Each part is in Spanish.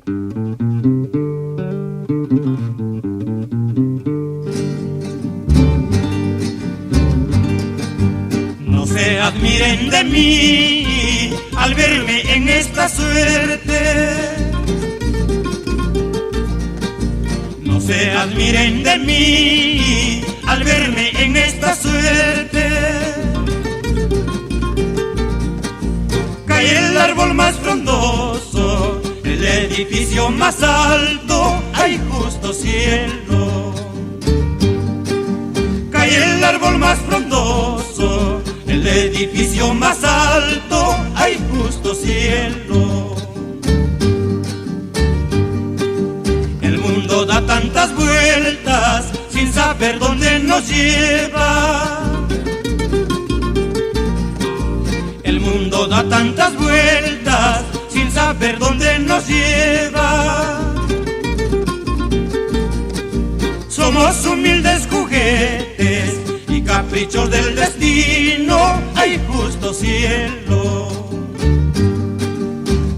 No se admiren de mí al verme en esta suerte. No se admiren de mí al verme en esta suerte. Cae el árbol más frondoso, el edificio más alto, hay justo cielo. Cae el árbol más frondoso, el edificio más alto, hay justo cielo. El mundo da tantas vueltas sin saber dónde nos lleva. El mundo da tantas vueltas sin saber dónde nos lleva. Somos humildes juguetes y caprichos del destino, hay justo cielo.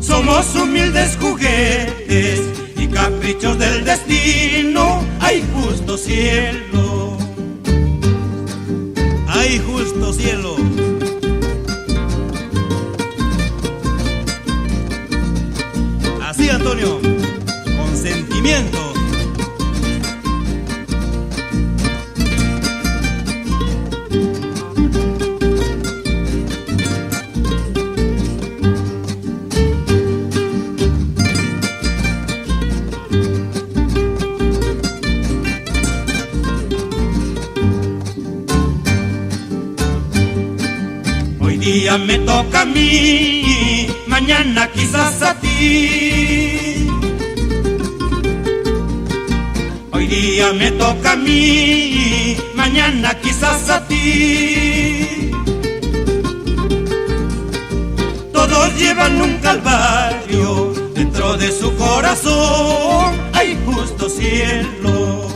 Somos humildes juguetes y caprichos del destino, hay justo cielo. Hay justo cielo. Así, Antonio, con sentimiento. Hoy día me toca a mí, mañana quizás a ti. Hoy día me toca a mí, mañana quizás a ti. Todos llevan un calvario dentro de su corazón, hay justo cielo.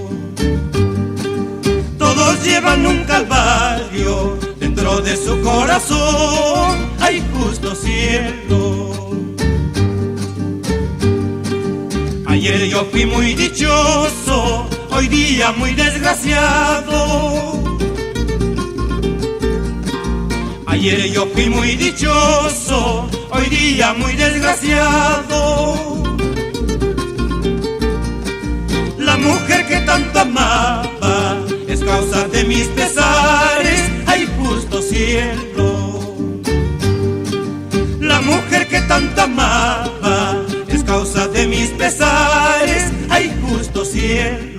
Todos llevan un calvario dentro de su corazón, hay justo cielo. Ayer yo fui muy dichoso, hoy día muy desgraciado. Ayer yo fui muy dichoso, hoy día muy desgraciado. La mujer que tanto amaba es causa de mis pesares, hay justo cielo. La mujer que tanto amaba es causa de mis pesares, hay justo cielo.